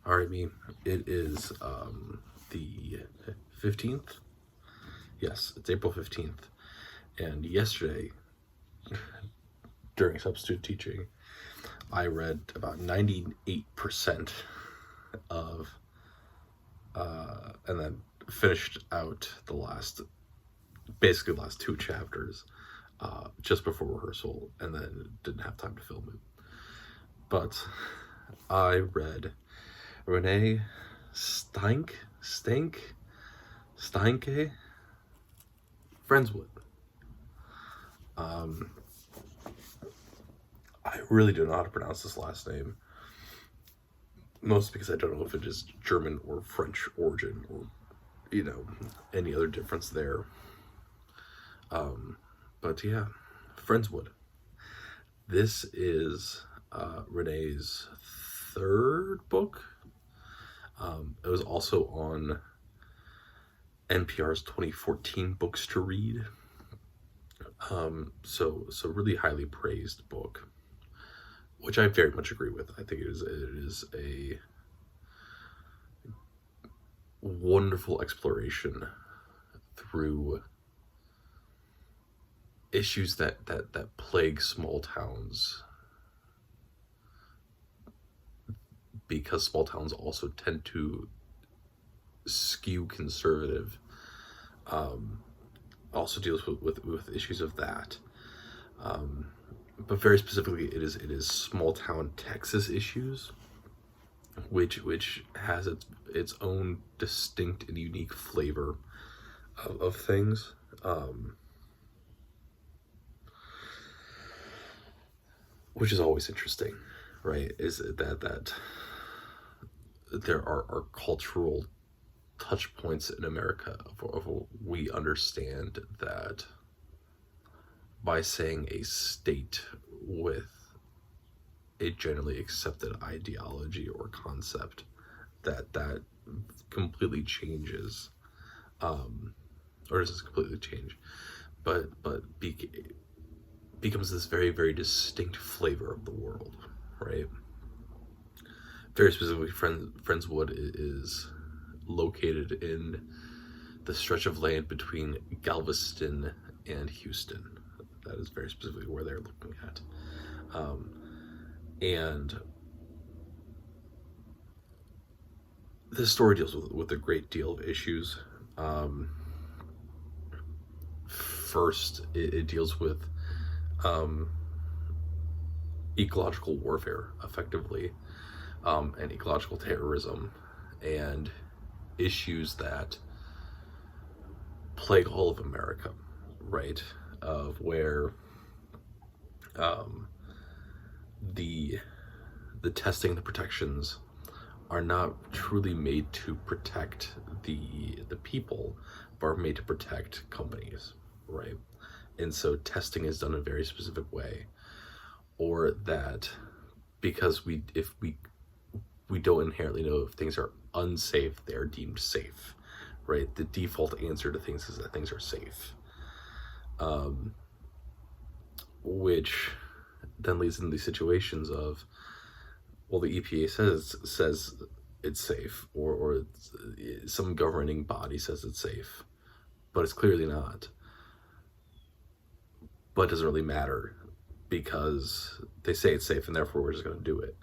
All right, me. It is the 15th. Yes, it's April 15th. And yesterday, during substitute teaching, I read about 98% of, and then finished out basically the last two chapters just before rehearsal, and then didn't have time to film it. But I read Rene Steinke, Friendswood. I really don't know how to pronounce this last name, mostly because I don't know if it is German or French origin, or any other difference there. But yeah, Friendswood. This is Rene's third book. It was also on NPR's 2014 Books to Read. So really highly praised book, which I very much agree with. I think it is a wonderful exploration through issues that plague small towns, because small towns also tend to skew conservative. Also deals with issues of that, but very specifically, it is small town Texas issues, which has its own distinct and unique flavor of things. Which is always interesting, right? Is that there are cultural touch points in America of we understand that by saying a state with a generally accepted ideology or concept, that completely changes, or doesn't completely change, but becomes this very, very distinct flavor of the world, right? Very specifically, Friendswood is located in the stretch of land between Galveston and Houston. That is very specifically where they're looking at. And this story deals with a great deal of issues. First, it deals with ecological warfare, effectively, and ecological terrorism, and issues that plague all of America, right? Of where the testing and the protections are not truly made to protect the people, but are made to protect companies, right? And so testing is done in a very specific way, or that because if we don't inherently know if things are unsafe, they are deemed safe, right? The default answer to things is that things are safe, which then leads into these situations of, well, the EPA says it's safe, or some governing body says it's safe, but it's clearly not. But it doesn't really matter because they say it's safe, and therefore we're just going to do it.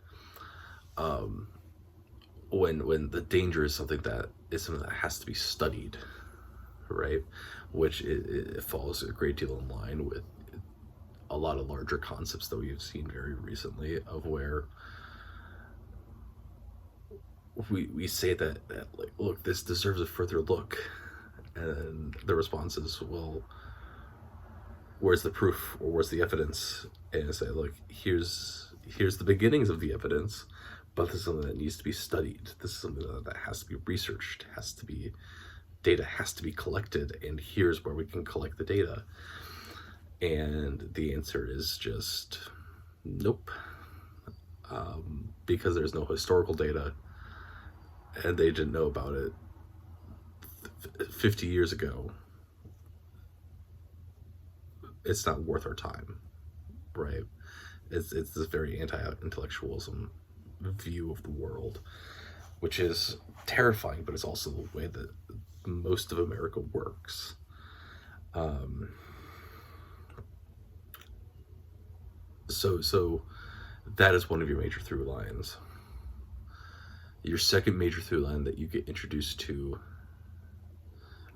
When the danger is something that has to be studied, right? Which it falls a great deal in line with a lot of larger concepts that we've seen very recently, of where we say that like, look, this deserves a further look, and the response is, well, where's the proof, or where's the evidence? And I say, look, here's the beginnings of the evidence, but this is something that needs to be studied. This is something that has to be researched, data has to be collected, and here's where we can collect the data. And the answer is just nope, because there's no historical data, and they didn't know about it 50 years ago. It's not worth our time, right? It's this very anti-intellectualism view of the world. which is terrifying, but it's also the way that most of America works. So that is one of your major through lines. Your second major through line that you get introduced to,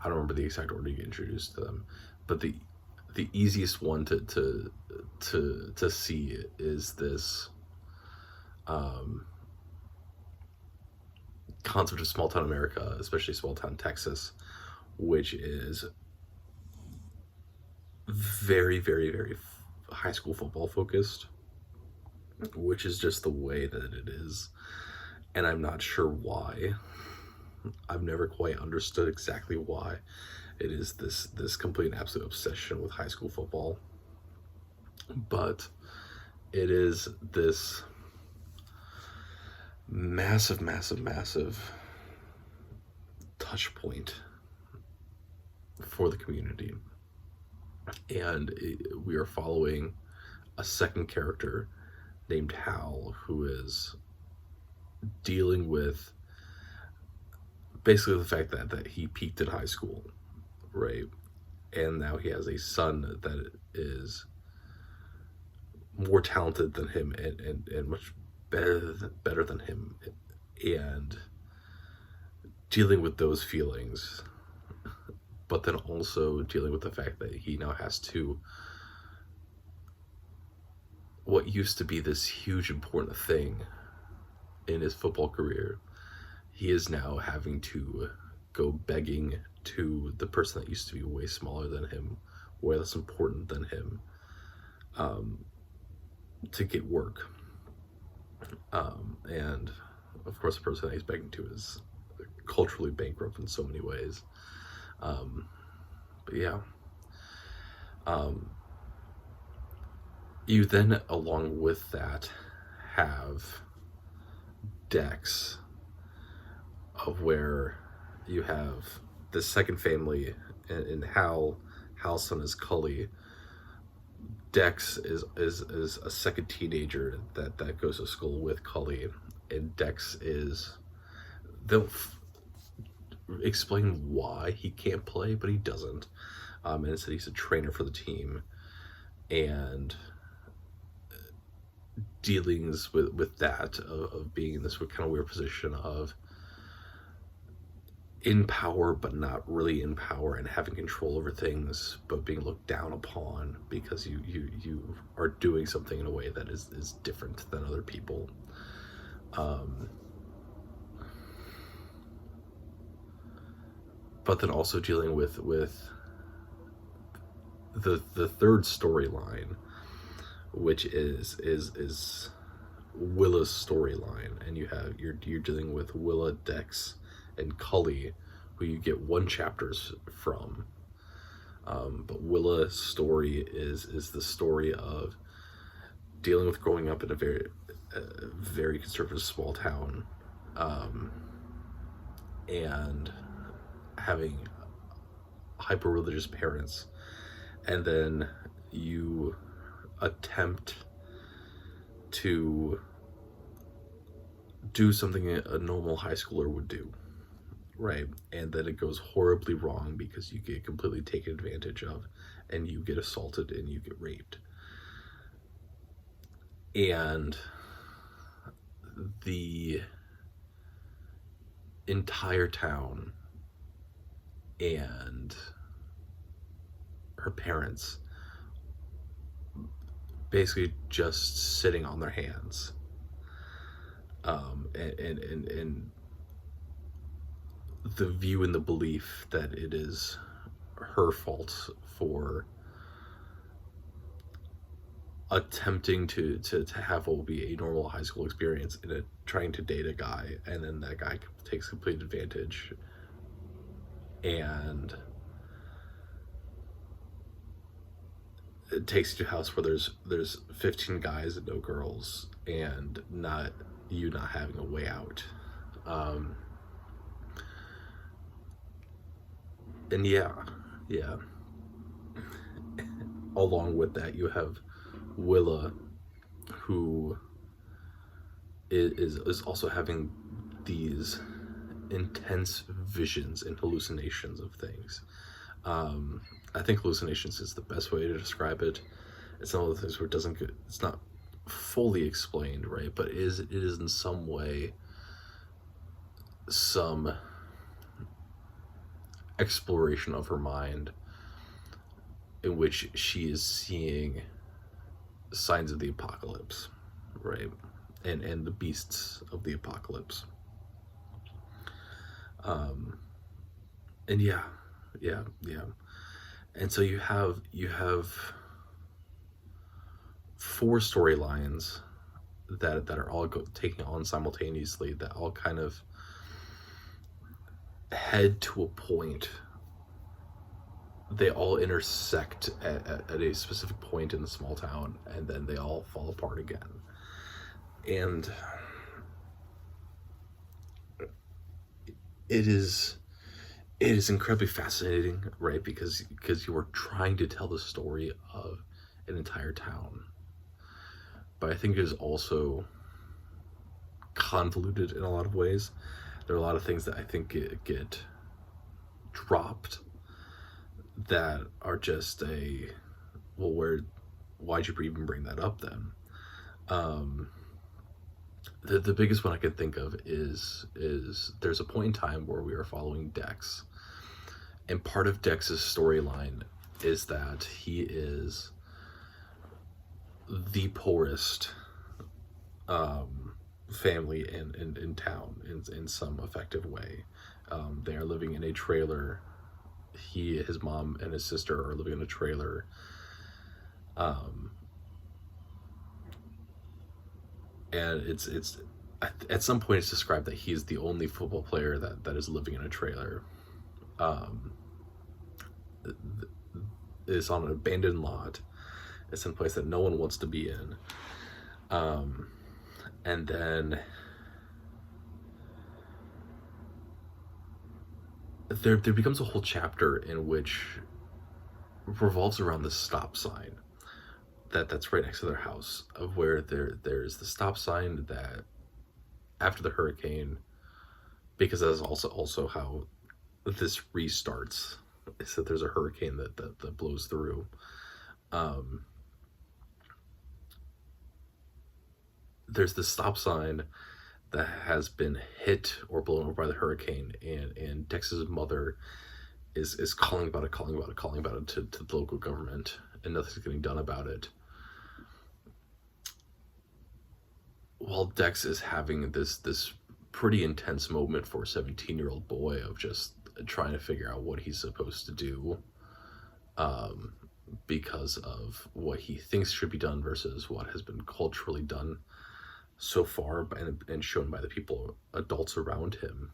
I don't remember the exact order you get introduced to them, but the easiest one to see is this concept of small town America, especially small town Texas, which is very, very, very high school football focused, which is just the way that it is. And I'm not sure why. I've never quite understood exactly why it is this complete and absolute obsession with high school football. But it is this massive, massive, massive touch point for the community. And we are following a second character named Hal, who is dealing with basically the fact that he peaked in high school, right? And now he has a son that is more talented than him and much better than him, and dealing with those feelings, but then also dealing with the fact that he now has to, what used to be this huge important thing in his football career, he is now having to go begging to the person that used to be way smaller than him, way less important than him, to get work. And of course the person that he's begging to is culturally bankrupt in so many ways. But yeah. You then, along with that, have decks of where you have the second family, and Hal's son is Cully. Dex is a second teenager that goes to school with Cully, and Dex they'll explain why he can't play, but he doesn't. And instead he's a trainer for the team, and dealings with that of being in this kind of weird position of in power but not really in power, and having control over things but being looked down upon because you are doing something in a way that is different than other people. But then also dealing with the third storyline, which is Willa's storyline, and you're dealing with Willa, Dex, and Cully, who you get one chapters from. But Willa's story is the story of dealing with growing up in a very conservative small town, and having hyper religious parents, and then you attempt to do something a normal high schooler would do, right? And then it goes horribly wrong because you get completely taken advantage of, and you get assaulted and you get raped. And the entire town and her parents basically just sitting on their hands, and the view and the belief that it is her fault for attempting to have what will be a normal high school experience in trying to date a guy, and then that guy takes complete advantage and it takes you to a house where there's 15 guys and no girls, and not having a way out. And yeah. Along with that, you have Willa, who is also having these intense visions and hallucinations of things. I think hallucinations is the best way to describe it. It's one of the things where it's not fully explained, right? But it is in some way some exploration of her mind in which she is seeing signs of the apocalypse, right? And the beasts of the apocalypse. And yeah. And so you have 4 storylines that are all taking on simultaneously, that all kind of head to a point. They all intersect at a specific point in the small town, and then they all fall apart again. And it is incredibly fascinating, right? Because you are trying to tell the story of an entire town. But I think it is also convoluted in a lot of ways. There are a lot of things that I think get dropped that are just why'd you even bring that up then? The biggest one I can think of is there's a point in time where we are following Dex, and part of Dex's storyline is that he is the poorest family in town in some effective way. They are living in a trailer. His mom and his sister are living in a trailer. And it's at some point it's described that he's the only football player that is living in a trailer. It's on an abandoned lot. It's in a place that no one wants to be in. And then there becomes a whole chapter in which revolves around the stop sign that's right next to their house, of where there's the stop sign that after the hurricane, because that's also how this restarts, is that there's a hurricane that blows through. There's the stop sign that has been hit or blown over by the hurricane, and Dex's mother is calling about it to the local government, and nothing's getting done about it. While Dex is having this pretty intense moment for a 17-year-old boy of just trying to figure out what he's supposed to do, because of what he thinks should be done versus what has been culturally done so far and shown by the adults around him.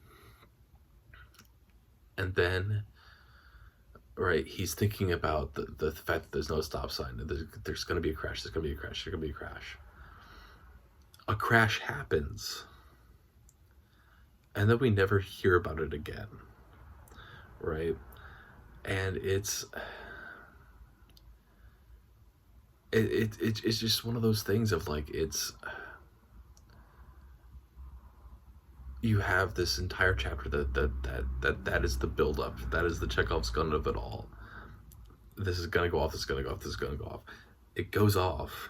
And then, right, he's thinking about the fact that there's no stop sign. There's going to be a crash. A crash happens, and then we never hear about it again, right? And it's just one of those things of like, you have this entire chapter that is the build-up, that is the Chekhov's gun of it all. This is gonna go off, this is gonna go off, this is gonna go off. It goes off,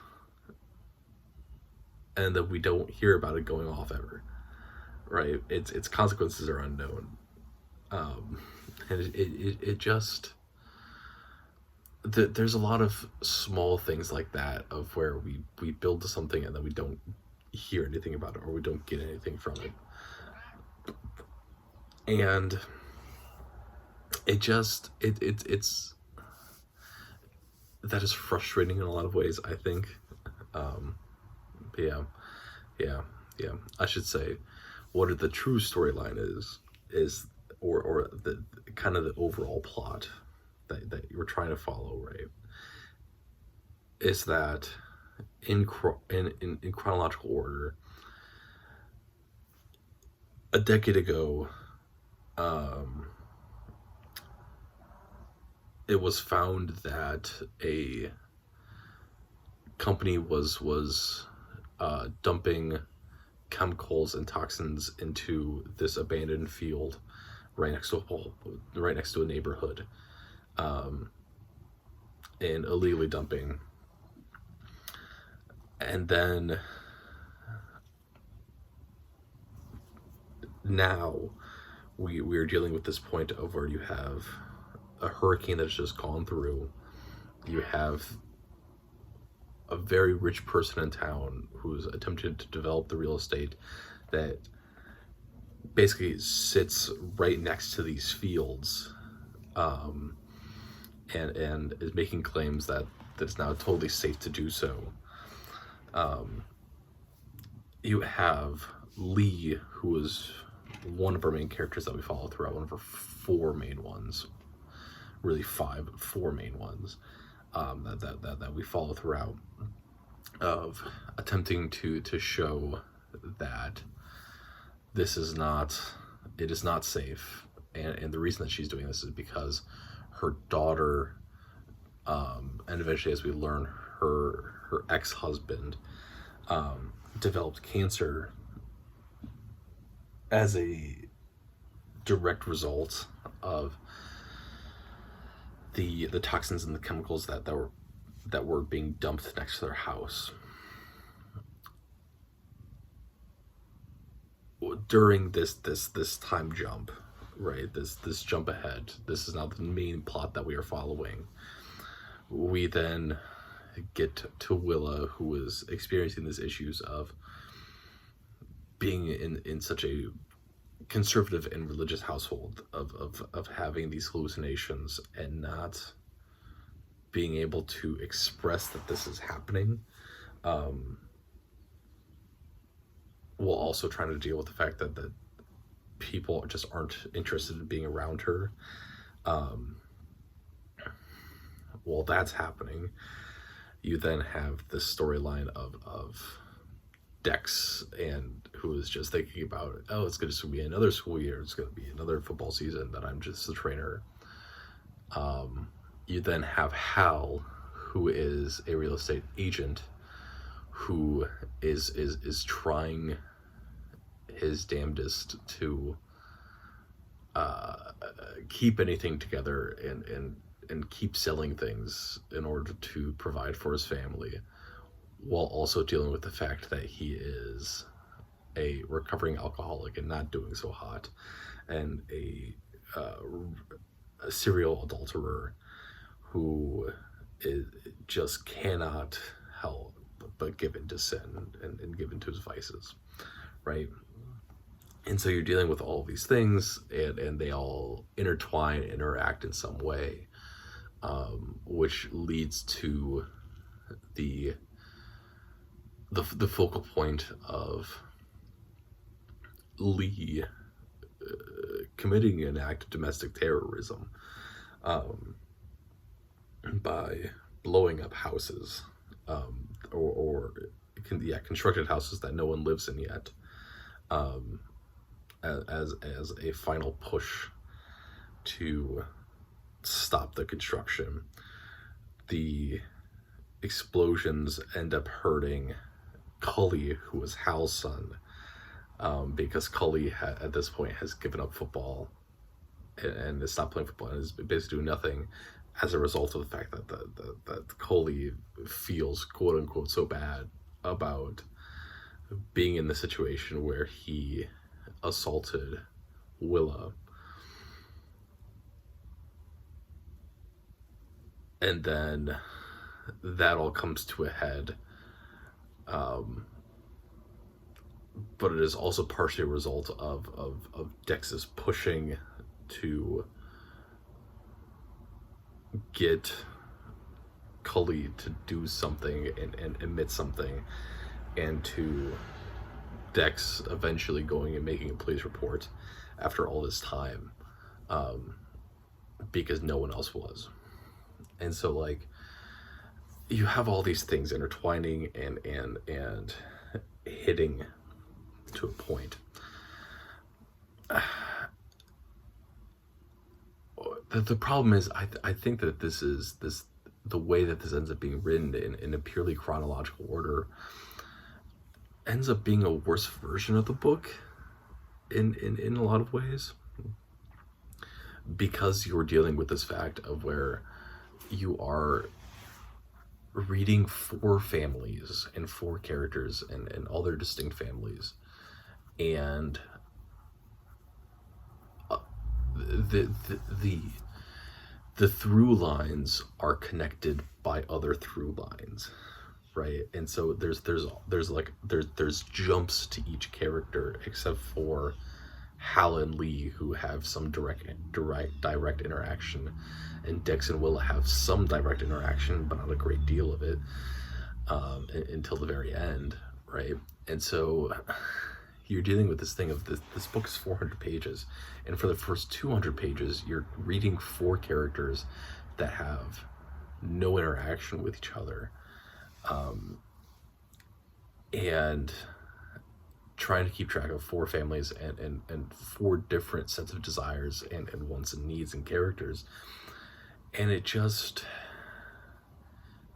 and then we don't hear about it going off ever, right? Its consequences are unknown. And it just, there's a lot of small things like that, of where we build to something and then we don't hear anything about it, or we don't get anything from it. And it's that is frustrating in a lot of ways, I think. Yeah. I should say, what the true storyline is, or the kind of the overall plot that you were trying to follow, right? Is that in chronological order, a decade ago, it was found that a company was dumping chemicals and toxins into this abandoned field right next to a neighborhood, and illegally dumping. And then now we're dealing with this point of where you have a hurricane that's just gone through. You have a very rich person in town who's attempted to develop the real estate that basically sits right next to these fields, and is making claims that it's now totally safe to do so. You have Lee, who is one of our main characters that we follow throughout, one of our four main ones, really four main ones, that we follow throughout, of attempting to show that it is not safe, and the reason that she's doing this is because her daughter, and eventually, as we learn, her ex-husband, developed cancer as a direct result of the toxins and the chemicals that were being dumped next to their house. During this time jump, right? This jump ahead. This is now the main plot that we are following. We then get to Willa, who is experiencing these issues of being in such a conservative and religious household, of having these hallucinations and not being able to express that this is happening, while also trying to deal with the fact that people just aren't interested in being around her. While that's happening, you then have this storyline of Dex, and who is just thinking about, oh, it's going to be another school year, it's going to be another football season that I'm just a trainer. You then have Hal, who is a real estate agent, who is trying his damnedest to keep anything together and keep selling things in order to provide for his family, while also dealing with the fact that he is a recovering alcoholic and not doing so hot, and a serial adulterer who just cannot help but give in to sin and give in to his vices, right? And so you're dealing with all of these things, and they all intertwine, interact in some way, which leads to the focal point of Lee committing an act of domestic terrorism, by blowing up houses, constructed houses that no one lives in yet, as a final push to stop the construction. The explosions end up hurting Cully, who was Hal's son, because Cully at this point has given up football and has stopped playing football and is basically doing nothing, as a result of the fact that Cully feels, quote unquote, so bad about being in the situation where he assaulted Willa. And then that all comes to a head. But it is also partially a result of Dex's pushing to get Cully to do something and admit something, and to Dex eventually going and making a police report after all this time, because no one else was. And so, like, you have all these things intertwining and hitting to a point. The problem is, I think that the way that this ends up being written in a purely chronological order ends up being a worse version of the book in a lot of ways, because you're dealing with this fact of where you are reading four families and four characters and all their distinct families, and the through lines are connected by other through lines, right? And so there's jumps to each character, except for Hal and Lee, who have some direct interaction, and Dex and Willa have some direct interaction, but not a great deal of it, until the very end, right? And so you're dealing with this thing of this book is 400 pages, and for the first 200 pages, you're reading four characters that have no interaction with each other, and trying to keep track of four families and four different sets of desires and wants and needs and characters. And it just,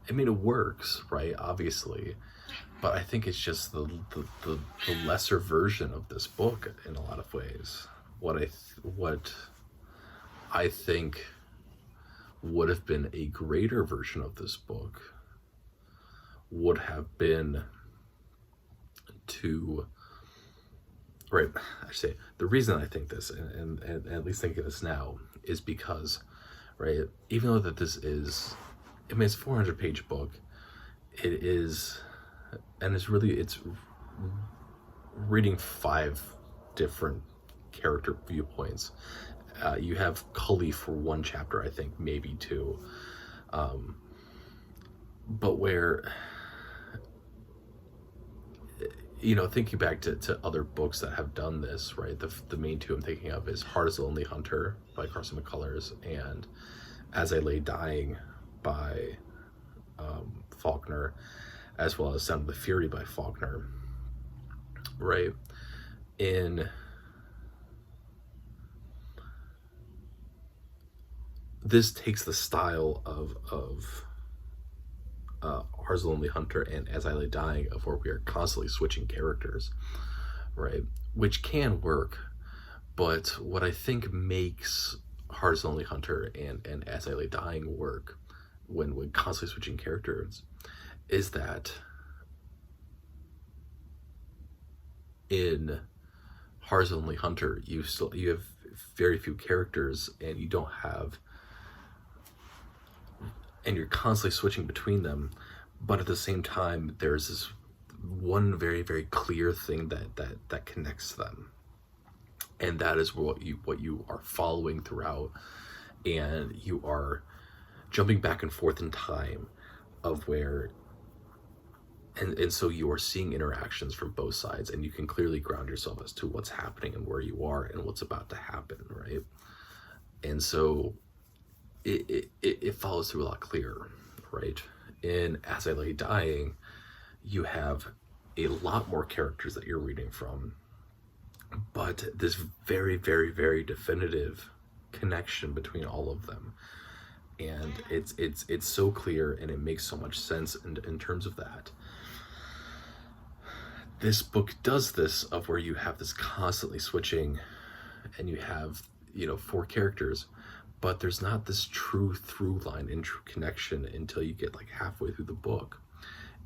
I mean, it works, right? Obviously. But I think it's just the lesser version of this book in a lot of ways. What I think would have been a greater version of this book would have been to, right, I say, the reason I think this, and at least thinking this now, is because, right, even though that this is, I mean, it's a 400-page book, it is, and it's reading five different character viewpoints. You have Cully for one chapter, I think, maybe two, but where, you know, thinking back to other books that have done this, right, the main two I'm thinking of is Heart is the Lonely Hunter by Carson McCullers and As I Lay Dying by Faulkner, as well as Sound of the Fury by Faulkner, right? In this takes the style of Heart is the Lonely Hunter and As I Lay Dying, of where we are constantly switching characters, right? Which can work, but what I think makes Heart is the Lonely Hunter and As I Lay Dying work when constantly switching characters is that in Heart is the Lonely Hunter, you have very few characters, and you don't have, and you're constantly switching between them, but at the same time, there's this one very, very clear thing that connects them, and that is what you are following throughout, and you are jumping back and forth in time of where, and so you are seeing interactions from both sides, and you can clearly ground yourself as to what's happening and where you are and what's about to happen, right? And so it follows through a lot clearer, right? In As I Lay Dying, you have a lot more characters that you're reading from, but this very, very, very definitive connection between all of them, and it's so clear, and it makes so much sense in terms of that. This book does this, of where you have this constantly switching, and you have, you know, four characters, but there's not this true through line and true connection until you get like halfway through the book.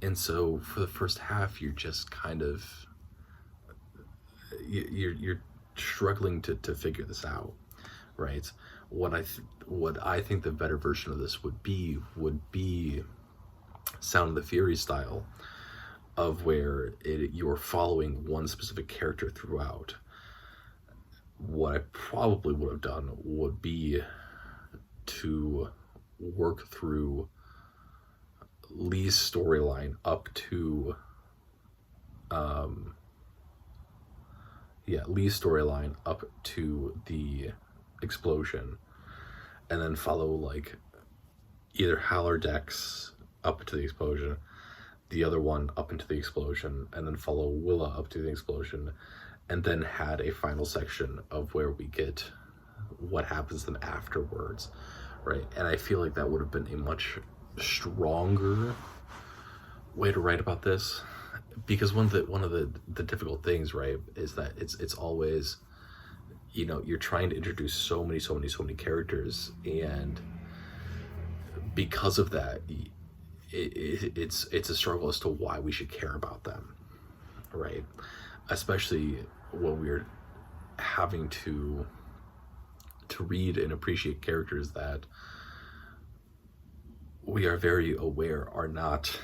And so for the first half, you're just kind of, you're struggling to figure this out, right? What I think the better version of this would be Sound of the Fury style, of where you're following one specific character throughout. What I probably would have done would be to work through Lee's storyline up to Lee's storyline up to the explosion, and then follow like either Hal or Dex up to the explosion, the other one up into the explosion, and then follow Willa up to the explosion, and then had a final section of where we get what happens to them afterwards, right? And I feel like that would have been a much stronger way to write about this, because one of the difficult things, right, is that it's always, you're trying to introduce so many characters, and because of that, it's a struggle as to why we should care about them, right? Especially when we're having to read and appreciate characters that we are very aware are not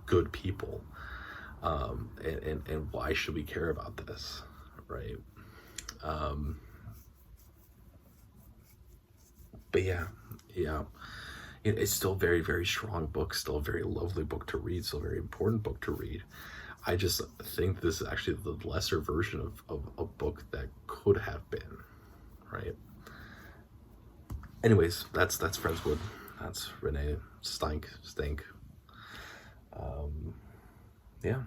good people. And why should we care about this, right? But yeah, it's still a very, very strong book, still a very lovely book to read, still a very important book to read. I just think this is actually the lesser version of a book that could have been, right? Anyways, that's Friendswood. That's Rene Steinke. Yeah.